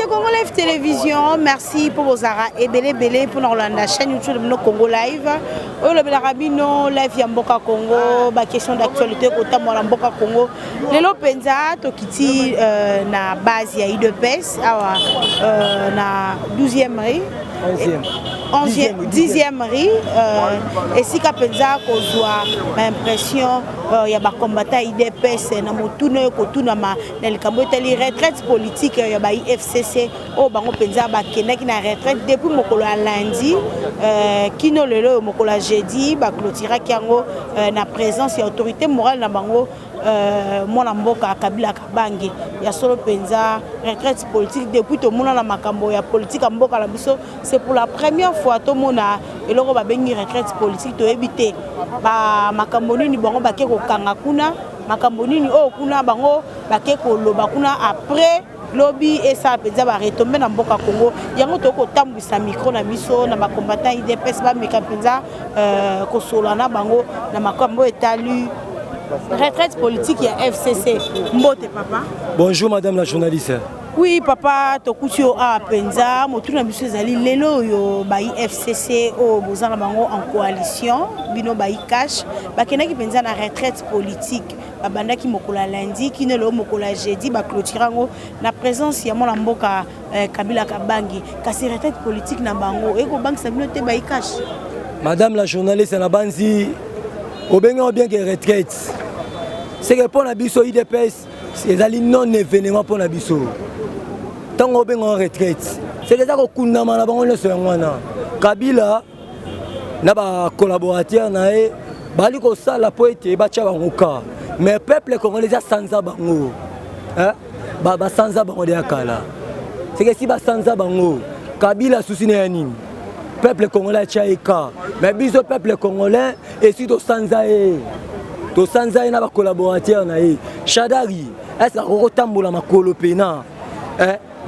Congo Live Télévision, merci pour vos arrêts et belé pour la chaîne YouTube de Congo Live. Le Rabino Live Yamboka Congo, la question d'actualité côté Mboka Congo. Le Lopenza Tokiti na base ya IDPS na 12e rue. 10e rue et si Kapenza kozwa l'impression il y a ba combattant IDPS na motuna ko tuna ma na likambo tali retraite politique ya ba IFCC o bango penza ba kenaki na retraite depuis mokolo ya lundi kino lelo mokolo ya jeudi ba clôturer kiango na présence ya autorité morale na bango mwana mboka Kabila Kabange ya solo penza retraite politique depuis to mona na makambo ya politique ya mboka la biso c'est pour la première fois to mona eloko ba bengi retraite politique to ebité ba makambo nini bango ba ke ko kanga kuna makambo nini o kuna bango ba ke ko loba kuna après lobby et ça penza ba retomber na mboka Congo yango to ko tambwisa micro na biso na ba combattant IDPS ba meka penza ko solana bango na makambo etali retraite politique ya FCC. Mbote papa. Bonjour madame la journaliste. Oui papa, tokutio a penza motuna biso ezali lelo yo ba FCC o bozana bango en coalition bino ba cash bakenaki penza na retraite politique babandaki mokola lundi kino lo mokola jeudi ba clôturango na présence ya mona mboka Kabila Kabangi kasi retraite politique na bango eko bank sa bino te ba cash. Madame la journaliste na banzi Obenga bien que retraite. C'est que pour la biso IDPS, c'est un non événement pour la biso. Tant qu'on en retraite, c'est que ça qu'on condamne la banque le soir. Kabila n'a pas collaborateur nae, bali ko ça la poète bacha bangoka. Mais peuple congolais a sans bango. Hein? Ba sans bango de akala. C'est que si ba sans bango, Kabila souci n'est nini. Peuple congolais tchaïka mais biso peuple congolais et si to sanzae na ba collaborateur na e Shadari est-ce ko tambola makolo pena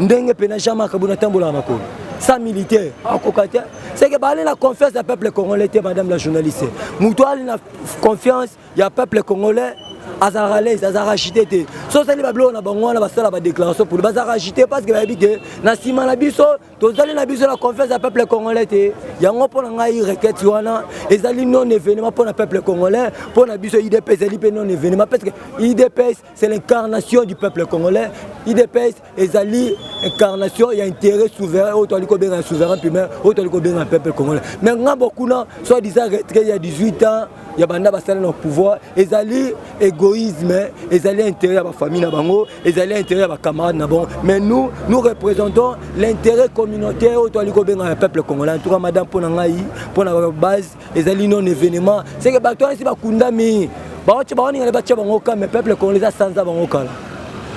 ndenge pena jamais kabuna tambola makolo ça militaire akokata c'est que balé la confiance du peuple congolais madame la journaliste muto ali na confiance ya peuple congolais azaralais azarachité so sali bablo na bango na basala ba déclaration pour bazarachité parce que babi que na sima na biso to zali na biso la confiance du peuple congolais te yango pona ngai requête wana ezali non événement pour le peuple congolais pour na biso IDPS ezali pe non événement parce que IDPS c'est l'incarnation du peuple congolais IDPS ezali incarnation il y a intérêt souverain auto liko ben souverain primaire auto liko ben peuple congolais mais ngabo kuna soit disant retraité il y a 18 ans il y a banda basala no pouvoir ezali égoïsme ezali intérêt à ma famille na bango ezali intérêt à ma camarade na bon mais nous représentons l'intérêt communautaire auto liko ben peuple congolais en tout cas madame pona ngai pona base ezali non événement c'est que bato si ba kundami ba on ngale ba tcha bango mais peuple congolais a sans bango kala.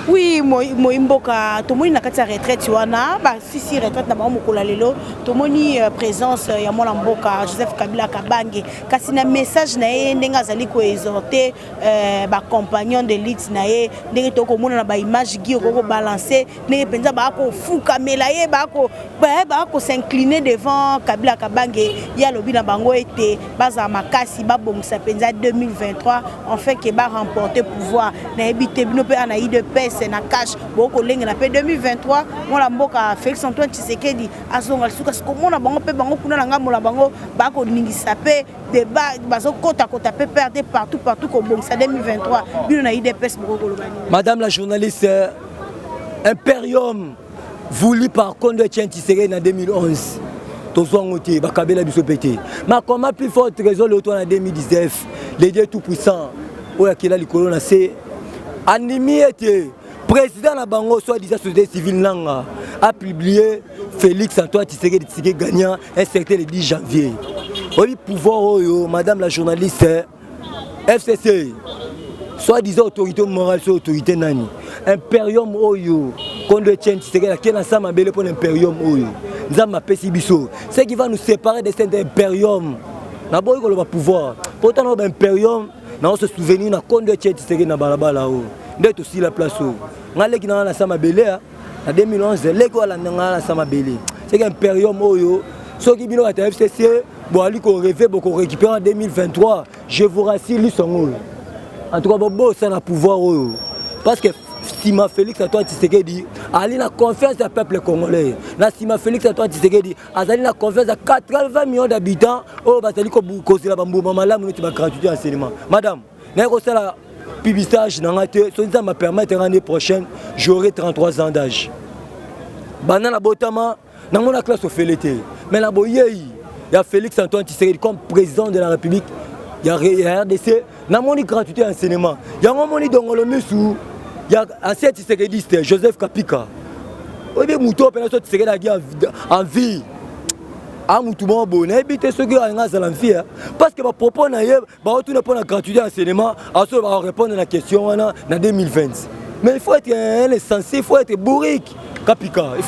Oui, Moimboka, tomoni na kati ya retraite wana, ba sisi retraite na bango mokola lelo, tomoni présence ya mwana mboka Joseph Kabila Kabange, kasi na message na ye ndenga azali ko exhorter ba compagnon de lutte na ye, ndenge to ko mona na ba image gi ko balancer, ndenge penza ba ko fuka mela ye ba ko s'incliner devant Kabila Kabange, ya lobi na bango ete baza makasi ba bongisa penza 2023 en fait que ba remporter pouvoir na ebite bino pe ana IDPS c'est na cash boko lenga na pe 2023 mona mboka Félix Antoine Tshisekedi azonga suka sikomo na bango pe bango kuna na ngambo na bango bako ningisa pe débat bazo kota pe perdre partout ko bongisa 2023 bino na IDPS boko lobani. Madame la journaliste, impérium voulu par Condé Tshisekedi en 2011 tozwangote bakabela biso pété mais comment plus fort trésor le en 2019 les dieux tout puissants oya kila likolo na c'est Animi était président de Bango, soit disant société civile Nanga, a publié Félix Antoine Tshisekedi gagnant un certain le 10 janvier. Oui, pouvoir, madame la journaliste, FCC, soit disant autorité morale, soit autorité nani. Imperium Oyo, contre Tshisekedi, qui est ensemble à pour l'imperium Oyo. Nous avons appelé Bisso. Ce qui va nous séparer de cet imperium. Nous avons le pouvoir. Pourtant, nous avons imperium. Nous se souvenir na konde Tshisekedi na balabala o ndeto si la place o ngaleki na sama belé en 2011 leki wala na sama belé c'est qu'un période oyo soki bino ata FCC bo ali ko rêver bo ko récupérer en 2023 je vous rassure li songo en tout cas bo ça na pouvoir oyo parce que Sima Félix Antoine Tshisekedi ali na confiance du peuple congolais na Sima Félix Antoine Tshisekedi azali na confiance à 80 millions d'habitants oh bazali ko kozela bambuma malamu neti ba gratuité enseignement madame na ko sala publicage na ngate so nza ma permettre l'année prochaine j'aurai 33 ans d'âge banana botama na mona classe au félété mais la boyei il y a Félix Antoine Tshisekedi comme président de la République il y a RDC na moni gratuité enseignement il y a moni dongolo musu il y a ancien Tshisekediste Joseph Kapika obe muto pena so Tshisekedi en vie a mutu mo bona ebite soki anga za l'envie parce que ba propos na ye ba retourner pour la gratuité enseignement aso ba répondre à la question wana na 2020 mais il faut être essentiel, il faut être bourrique Kapika il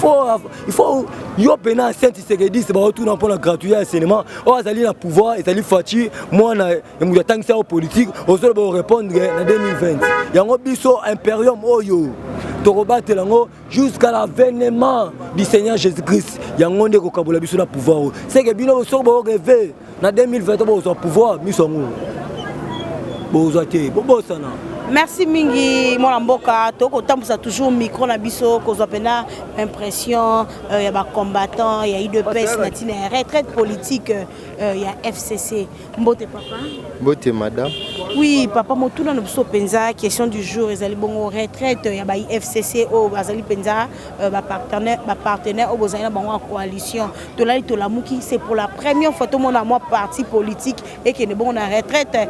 faut yo pena ancien Tshisekediste ba retourner pour la gratuité enseignement o azali na pouvoir ezali faci moi na mutu tangisa au politique oso ba répondre na 2020 yango biso imperium oyo Torobat Telango jusqu'à l'avènement du Seigneur Jésus-Christ. Il y a un monde qui a le pouvoir. C'est que bien au rêver. En 2020, on a pouvoir. Merci Mingi Molamboka. Toko tambusa toujours micro na biso kozwa pena impression ya ba combattant ya IDPS na tina retraite politique ya FCC. Mbote papa. Mbote madame. Oui papa motuna no biso penza question du jour ezali bongo retraite ya ba FCC o bazali penza ba partenaire o bozali na bango en coalition. Tolali tolamuki c'est pour la première fois tout monde a moi parti politique et que ne bon na retraite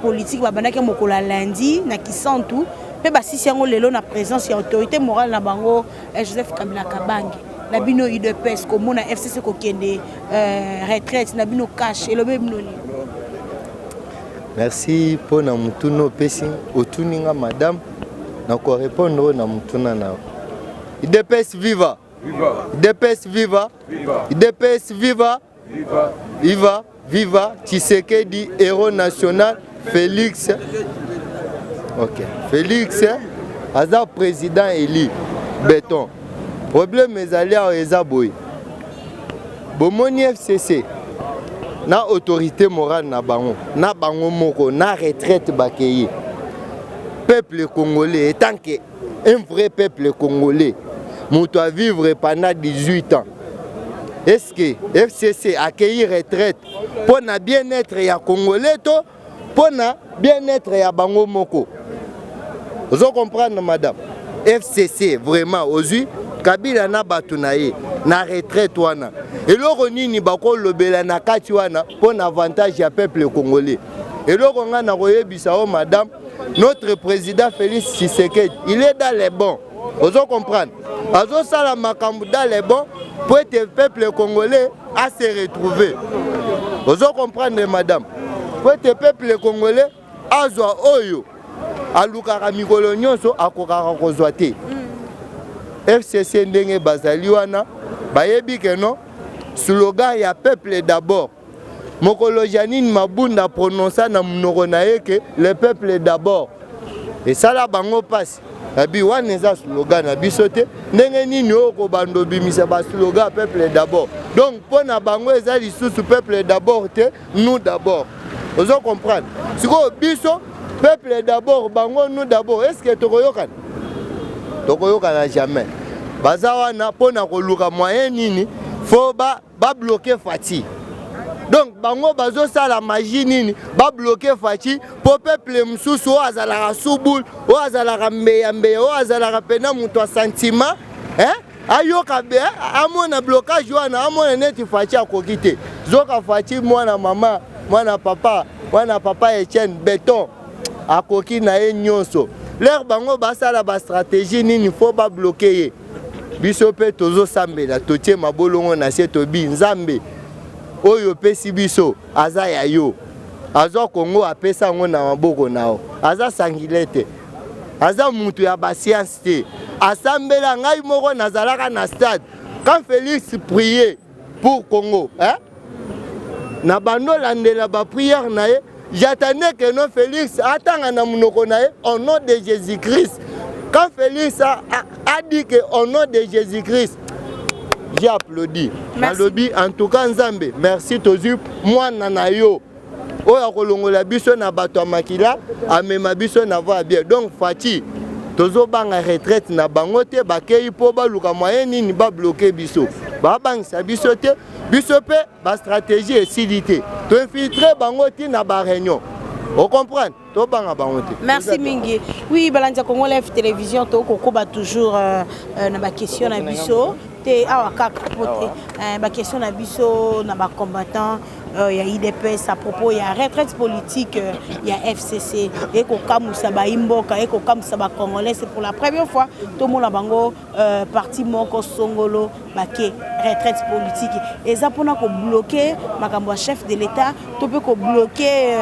politique ba banaka mokola lundi qui sont tout mais bah si c'est un lelo na présence ya autorité morale na bango Joseph Kabila Kabange na bino IDPS comme na FCC ko kende retraite na bino cash et le même noni. Merci pour na mutuno pesi otuninga madame na ko répondre na mutuna na IDPS viva IDPS viva IDPS viva viva viva Tshisekedi héros national Félix. Ok. Félix, Aza président élu, béton. Problème est allé à Ezaboui. Bomoni FCC, na autorité morale na bango, na bango moko, na retraite bakeye. Peuple congolais, étant que un vrai peuple congolais, mouto à vivre pendant 18 ans. Est-ce que FCC accueilli retraite pour na bien-être ya congolais to, pour na bien-être ya bango moko? Vous comprenez madame FCC vraiment aujourd'hui Kabila na batunaye na retraite wana eloko nini bako lobela na kati wana pour avantage ya peuple congolais eloko nga na koyebisa o madame notre président Félix Tshisekedi il est dans les bons vous comprenez azo sala makambu dans les bons pour que le peuple congolais a se retrouver vous comprenez madame pour que le peuple congolais azwa oyo alukaka mikolo nyonso akokaka kozwa te FCC ndenge bazali wana bayebi ke non slogan ya peuple d'abord mokolo Janine Mabunda prononça na munoko na ye ke le peuple d'abord et ça la bango passe abi wana eza slogan na biso te ndenge nini oko bando bimisa ba slogan peuple d'abord donc pona bango eza lisusu peuple d'abord te nous d'abord vous comprenez siko biso peuple d'abord, bango nous d'abord. Est-ce que tokoyokan? Tokoyokan jamais. Bazawana pona koluka moyen nini, faut ba bloquer Fati. Donc bango bazo ça la magie nini, ba bloquer Fati pour peuple msusu o azala subul, o azala mbeya, o azala pena muto sentiment, ayoka be amona blocage wana amona neti Fati akokite. Zoka Fati mwana mama, mwana papa Etienne béton. A koki na ye nyonso l'air bango basala ba stratégie nini faut pas bloquer biso pe tozo sambela totie mabolongo na se tobi nzambe oyo pesi biso aza ya yo azo Kongo apesa ngo na maboko nao aza sangilete aza mutu ya ba science te asambela ngai moko nazalaka na stade quand Félix priait pour Congo na bando landela ba prière na ye. J'attendais que non Félix attend na munoko na ye au nom de Jésus-Christ. Quand Félix a dit qu'au nom de Jésus-Christ, j'ai applaudi. Merci. En tout cas, Nzambe, merci Tozu. Moi, Nanayo. Oya kolongola biso na bato makila, amema biso na voie bien. Donc, Fati, Tozo banga retraite na bangote, bakei po baluka moyen nini ba bloquer biso. Ba bangisa biso te, biso pe ba stratégie et silité. To infiltrer bangote na ba réunion. Vous comprenez? Merci Mingi. Oui, Balandia Congo Live Télévision, Toko ba toujours na ba question na biso. Te awa kaka ba question na biso na ba combattant il y a IDPS à propos il y a retraite politique il y a FCC et ko kamusa ba imboka et ko kamusa ba congolais c'est pour la première fois tout monde bango parti moko songolo ba ke retraite politique et ça pour na ko bloquer makambo chef de l'état to peut ko bloquer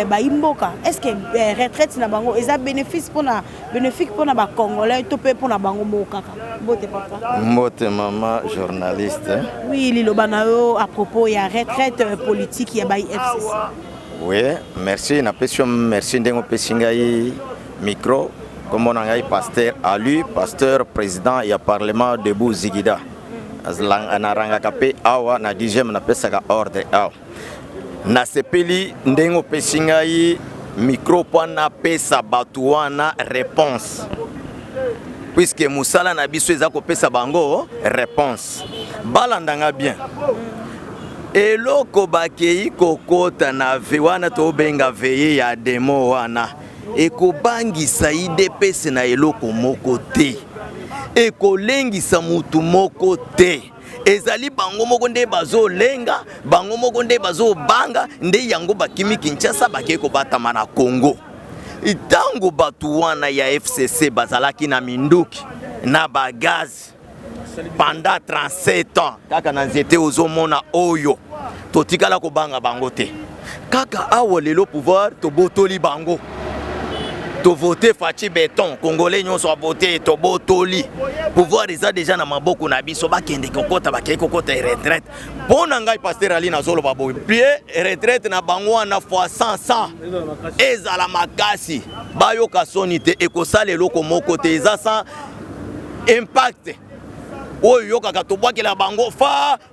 ba imboka est-ce que retraite na bango et ça bénéfice pour na bénéfique pour na ba congolais to peut pour na bango moka bote papa mbote maman journaliste oui lilobanao à propos il y a retraite politique ya ba FCC. Oui, merci na question merci ndengo pesingai micro comme on a pasteur à lui pasteur président ya parlement de Bouzigida azlang anaranga kape awa na 10e na pesaka ordre awa na sepeli ndengo pesingai micro pana pesa batuana réponse puisque musala na biso ezako pesa bango réponse balandanga bien. Eloko bakei kokota na wana to benga veye ya demo wana ekobangisa IDPS na eloko moko te ekolengisa mutu moko te ezali bango moko nde bazo lenga bango moko nde bazo banga nde yango bakimi Kinshasa bakei ko batama na Congo itango batu wana ya FCC bazalaki na minduki na bagazi pendant 37 ans kaka na nzete ozomona oyo totikala ko banga bango te kaka awo lelo pouvoir to botoli bango to voter Fachi Béton congolais nyonso a voter to botoli pouvoir eza déjà na maboko na biso bakende kokota bakei kokota retraite pona ngai pasteur ali na zolo babo pied retraite na bango na fois 100 ezala makasi bayoka soni te ekosala eloko moko te eza sans impact oyo yokaka tobwakela bango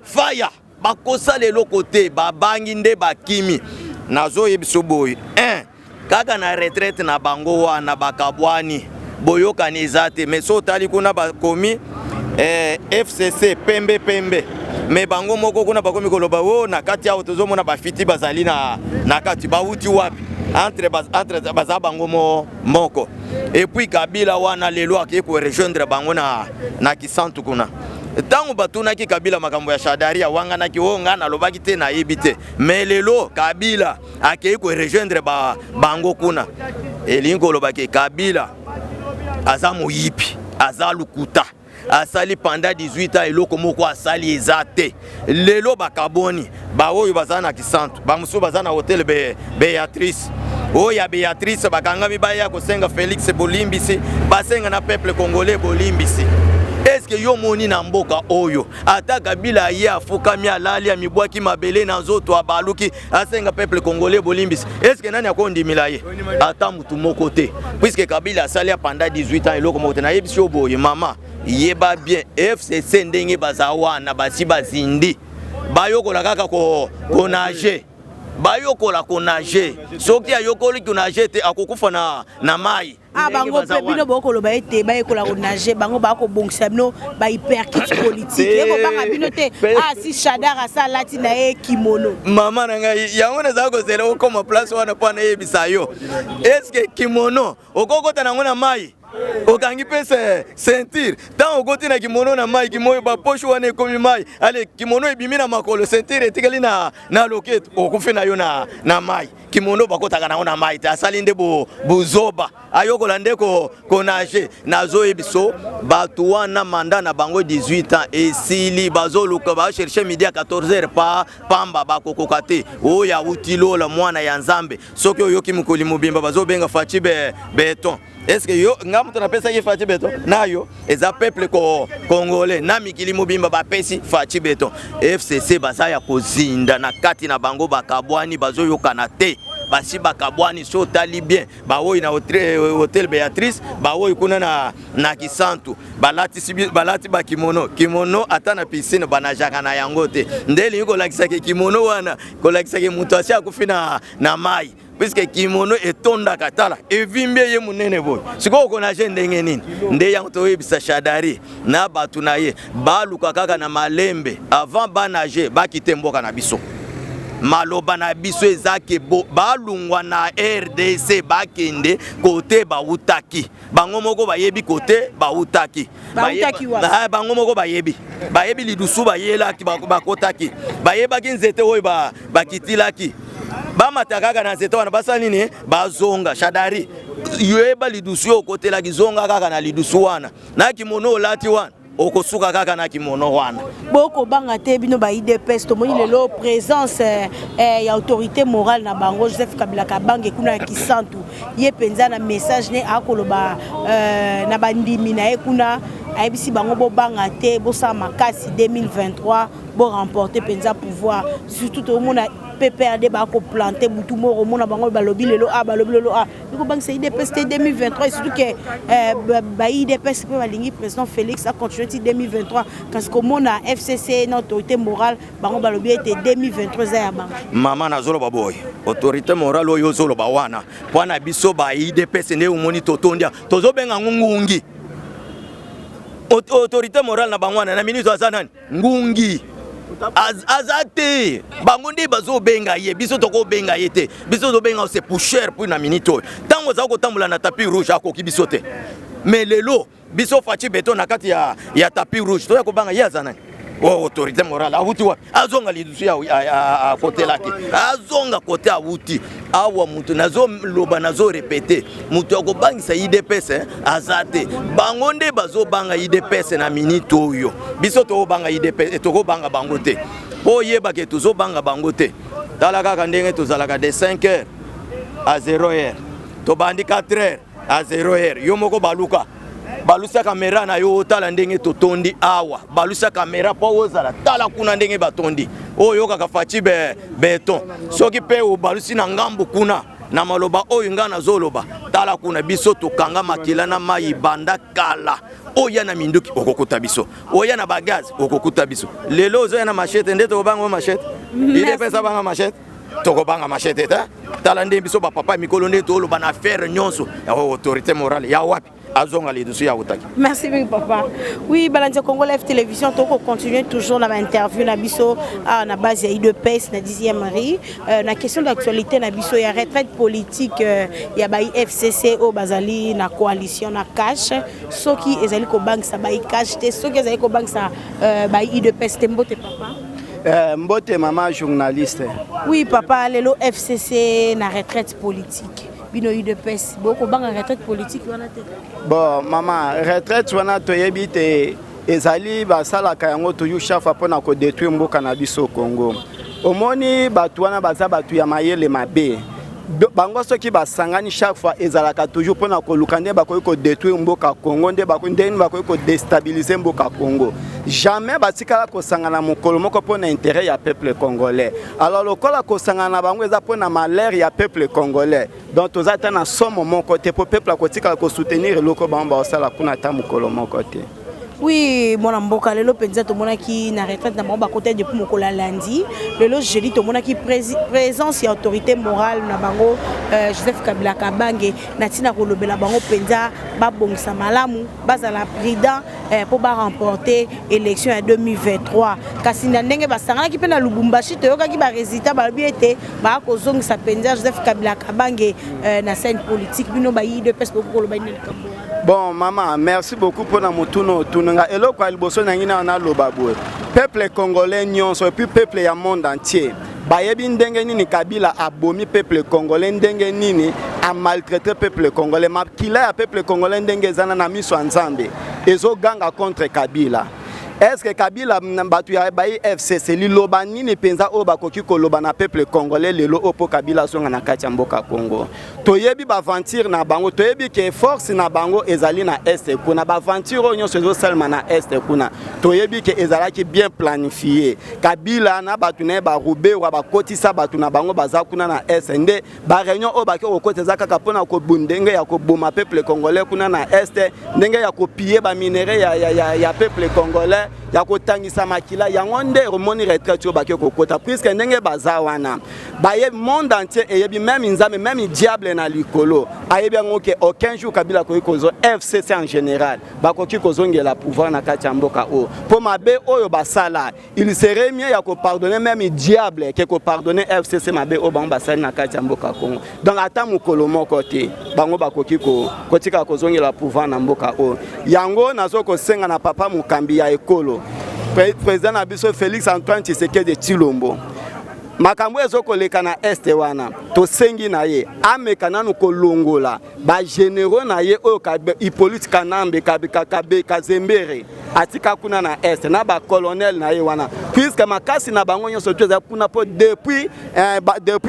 faya bakosa lelo kote babangi nde bakimi nazo yebiso boy 1 kaka na retraite na bango wana bakabwani boyoka nizate mais so tali kuna bakomi FCC pembe mais bango moko kuna bakomi koloba o na kati ya tozomona bafiti bazali na kati bauti wapi entre baza bango moko et puis Kabila wana lelo akiko rejoindre bango na kisantu kuna tango batuna ki Kabila makambo ya shadaria wanga na kionga na lobaki te na yebite mais lelo Kabila akiko rejoindre bango kuna elingo lobaki Kabila azamu yipi azalukuta asali pendant 18 ans eloko moko asali ezate lelo bakaboni ba oyo bazana kisantu ba musu bazana hotel Béatrice oya Béatrice bakangami baya kosenga Félix Bolimbisi basenga na peuple congolais Bolimbisi est-ce que yo moni na mboka oyo ata Kabila ye afukami alali ya mibwaki mabele na nzoto abaluki asenga peuple congolais Bolimbisi est-ce que nani akondimila ye ata mutu moko te puisque Kabila asali pendant 18 ans eloko moko te na yebisi oboye mama yeba bien FCC ndenge bazawana basi bazindi bayokola kaka ko nage bayokola ko nage soki ayokoli ko nage te akokufa na mai bango pe bino bokolo ba ete bayekola ko nage bango bako bongisa bino ba hyperkit politique eko banga bino te si Shadara sa lati na e kimono mama na ngai yango na zako zela okoma place wana pa na yebisa yo est-ce que kimono okokota na ngona mai okangi pese sentir tant okoti na kimono na mai kimoyo ba poche wana ekomi mai ale kimono ebimi na makolo sentir etikali na loket okufe na yo na mai kimono bakotaka na ngona mai ta asali nde buzoba ayokola nde ko nage nazo ebiso batu wana manda na bango 18 ans esili bazoluka ba chercher midi à 14h pa pamba bakokoka te oya utilola mwana ya Nzambe soki oyoki mukoli mobimba bazobenga Fachi Béton est-ce que yo ngamu tona pesa ki Fachi Béton nayo eza peuple congolais na mikili mobimba ba pesi Fachi Béton FCC bazaya kozinda na kati na bango bakabwani bazoyoka na te basi bakabwani so tali bien baoyi na hotel Béatrice baoyi kuna na Kisantu balati kimono ata na piscine banajaka na yango te ndeli yuko lakisake kimono wana ko lakisake mutu asi akufina na mai puisque kimono etonda katala evimbie ye munene boy siko ko na ndenge nini nde yango to yebisa Shadari na batu na ye baluka kaka na malembe avant banager bakite mboka na biso maloba na biso ezake balungwa na RDC bakende kote bautaki bango moko bayebi kote bautaki bango moko bayebi lidusu bayelaki bakotaki bayebaki nzete oyo bakitilaki bamatakaka na nzete wana basali nini bazonga Shadari yoyeba lidusu yo kotelaki zonga kaka na lidusu wana na kimono olati wana okosuka kaka na kimono wana boko banga te bino ba IDPS to moni lelo présence ya autorité morale na bango Joseph Kabila Kabange kuna Kisantu ye penza na message ne akoloba na bandimi na ekuna ayebisi bango bo banga te bo sa makasi 2023 bo remporter penza pouvoir surtout to mona PPRD ba ko planter butu moko mona bango balobi lelo biko bang c'est IDPS 2023 et surtout que ba IDPS pe balingi président Félix a continué 2023 parce que mona FCC na autorité morale bango balobi était 2023 za ya bango mama na zolo baboy autorité morale oyo zolo ba wana pwana biso ba IDPS ne umoni totondia tozo benga ngungi autorité morale na bangwana na ministre azanani ngungi azate bangondi bazo benga ye biso toko benga yete biso to benga c'est pour cher pour na minute tango za ko tambula na tapis rouge akoki biso te mais lelo biso fachi beton na kati ya tapis rouge to ya ko banga ye azanani autorité morale avuti wa azonga lidusu ya kote laki azonga kote avuti awa mutu nazo loba nazo répéter mutu akobangisa IDPS azate bangonde bazo banga IDPS na minute oyo biso to banga IDPS to ko banga bango te po yeba ke tuzo banga bango te tala kaka ndenge tozalaka de 5h à 0h to bandi 4h à 0h yo moko baluka balusa kamera na yo tala ndenge totondi awa balusa kamera po ozala tala kuna ndenge batondi oyo kaka fachi beton soki pe o balusi na ngambo kuna na maloba oyo ngana zoloba tala kuna biso tokanga makila na mai banda kala oya na minduki okokuta biso oya na bagazi okokuta biso lelo ozo na machete ndeto obango machete ile pesa banga machete toko banga machete ta tala ndenge biso ba papa mikolo ndeto oloba na faire nyonso ya autorité morale ya wapi azonga lidusu ya utaki. Merci beaucoup papa. Oui, Balandia Congo Live Télévision to continue toujours na interview na biso na base ya IDPS na 10e mari na question d'actualité na biso ya retraite politique ya ba FCC au bazali na coalition na cash soki ezali ko bank sa ba cash te soki ezali ko bank sa ba IDPS tembote papa. Mbote maman journaliste. Oui papa lelo FCC na retraite politique. Bino IDPS boko banga retraite politique wana te. Bon maman retraite wana to yebite ezali basala kayango to yushafa pona ko détruire mboka na biso Congo. Omoni batu wana baza batu ya mayele mabe. Bango soki basangani chaque fois ezalaka toujours pona ko lukande bakoyi ko détruire mboka Congo nde bakundeni bakoyi ko déstabiliser mboka Congo. Jamais batikala ko sangana mokolo moko pona intérêt ya peuple congolais. Alors lokola ko sangana bango eza pona malheur ya peuple congolais. Donc toza ta na somo moko te po peuple ko tikala ko soutenir loko bamba osala kuna ta mokolo moko te. Oui, mon amboka lelo penza to mona ki na retraite na mamba côté depuis mokola lundi. Lelo jeudi to mona ki présence ya autorité morale na bango Joseph Kabila Kabange na tina ko lobela bango penza ba bongisa malamu bazala président pour ba remporter élection en 2023. Kasi na ndenge basangana ki pe na Lubumbashi to yoka ki ba résultat ba biete ba ko zongisa penza Joseph Kabila Kabange na scène politique bino ba yi de pes ko loba ni kambo. Bon maman, merci beaucoup pour na mutuno tunanga eloko aliboso na ngina na lobabwe. Peuple congolais nyonso et puis peuple ya monde entier. Bayebi ndenge nini Kabila abomi peuple congolais ndenge nini a maltraité peuple congolais makila ya peuple congolais ndenge zana na miso nzambe. Ezo ganga contre Kabila. est-ce que Kabila batu ya bayi FCC liloba nini penza o bakoki koloba na peuple congolais lelo opo Kabila songa na kati ya mboka Congo toyebi ba aventure na bango toyebi ke force na bango ezali na est kuna ba aventure onyo sezo salma na est kuna toyebi ke ezalaki bien planifié Kabila na batu ne ba roube wa ba kotisa batu na bango baza kuna na est nde ba réunion o baki okoteza kaka pona ko bundenge ya ko boma peuple congolais kuna na est ndenge ya ko piller ba minere ya peuple congolais ya kotangisa makila yango nde remoni retraite yo baki kokota puisque ndenge baza wana baye monde entier eyebi même nzambe même diable na likolo ayebi yango ke aucun jour Kabila koki kozo FCC en général bakoki kozongela pouvoir na kati ya mboka o po mabe oyo basala il serait mieux ya ko pardonner même diable ke ko pardonner FCC mabe o bango basala na kati ya mboka Congo donc ata mukolo moko te bango bakoki kotika kozongela pouvoir na mboka o yango nazoko senga na papa mukambi ya ekolo président na biso Félix Antoine Tshisekedi Tshilombo makambo ezokoleka na este wana tosengi na ye ameka nanu kolongola ba généraux na ye oyo Hippolyte Kanambe Kabe Kazembere atika kuna na este na ba colonel na ye wana puisque makasi na bango nyonso toza kuna po depuis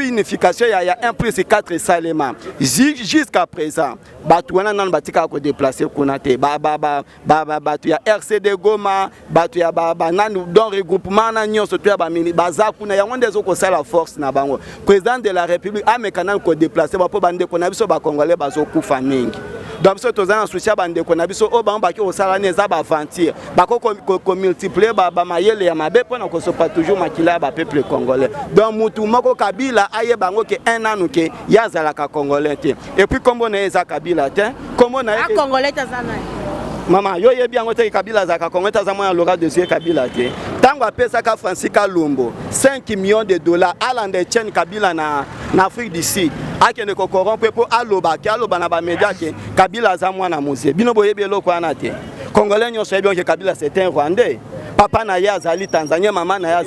unification ya 1+4 Salema jusqu'à présent batu wana nanu batika ko déplacer kuna te batu ya RCD Goma batu ya nanu don regroupement na nyonso to ya ba mini baza kuna yango ndezo ko la force na bango président de la république amekana ko déplacer ba po bande ko na biso ba congolais bazo kufa mingi donc biso tozana soutien bande ko na biso o bango baki osala neza ba aventure bako ko multiplier ba mayele ya mabe pona ko sopa toujours makila ba peuple congolais donc mutu moko Kabila aye bango ke un an ke yazala ka congolais te et puis kombo na eza Kabila te kombo na congolais tazana Mama, yo yebi yango te Kabila zaka Kongo ta zamwa Laurent Désiré Kabila te. Tango apesa ka Francis Kalombo 5 millions de dollars alande chaîne Kabila na Afrique du Sud. Akende ko corrompre po aloba na ba média ke Kabila zamwa na musée. Bino boyebi eloko ana te. Congolais nyonso yebi que Kabila c'est un Rwandais. Papa na ya azali Tanzania, mama na ya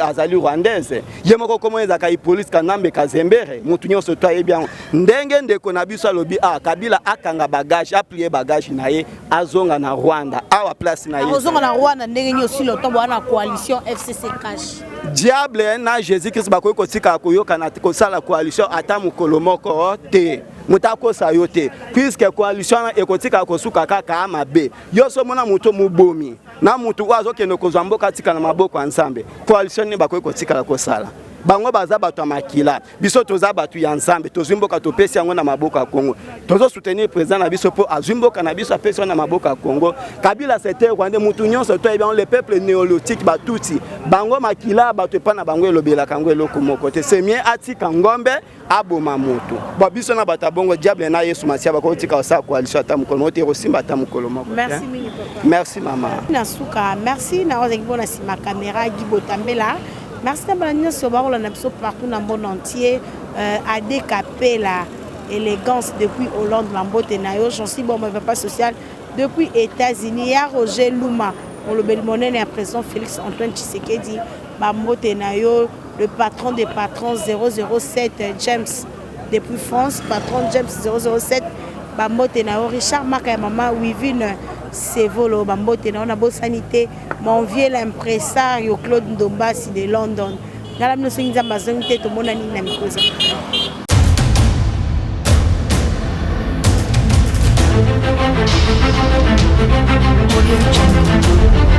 azali Rwandaise. Yemoko komo ezaka Hippolyte Kanambe Kazembere. Mutu nyonso to yebi yango. Ndenge ndeko na biso alobi Kabila akanga bagage, a plier bagage na ye azonga na Rwanda. Awa place na ye. Azonga na Rwanda ndenge nyosi lo tombo na coalition FCC cash. Diable na Jésus-Christ bakoyi kotika koyoka na kosala coalition ata mukolo moko te. Mutako sayote puisque coalition ekotika kosuka kaka mabe yoso mona muto mubomi na mutu wazo kene kozwa mboka tika na maboko ensemble coalition ne bakoyi kotika kosala bango baza bato makila biso toza bato ya ensemble tozimboka topesi yango na maboko ya Congo tozo soutenir président na biso po azimboka na biso apesi na maboko ya Congo Kabila c'était Rwanda mutu nyonso to ebon le peuple néolithique batuti bango makila bato pa na bango elobela kango eloko moko te c'est mieux atika ngombe aboma moto ba biso na bata bongo diable na Yesu masia bako tika osa coalition ata mukolo moto rosimba ata mukolo moko merci mini papa merci maman nasuka merci na oza kibona sima caméra gibotambela. Merci à Balania Sobarola Napso partout dans le monde entier. À décaper la élégance depuis Hollande, Lambote Nayo, j'en suis bon, mais pas social. Depuis États-Unis, il y a Roger Luma, pour le Belmonen et à présent Félix Antoine Tshisekedi, Lambote Nayo, le patron des patrons 007, James depuis France, patron James 007, Lambote Nayo, Richard Maka et Maman Wivine. C'est volo bambote na bonne sanité mon vieux l'impresario Claude Ndombasi de London ngala mno sinza mazonite to mona nini na mikoza Audio Jungle.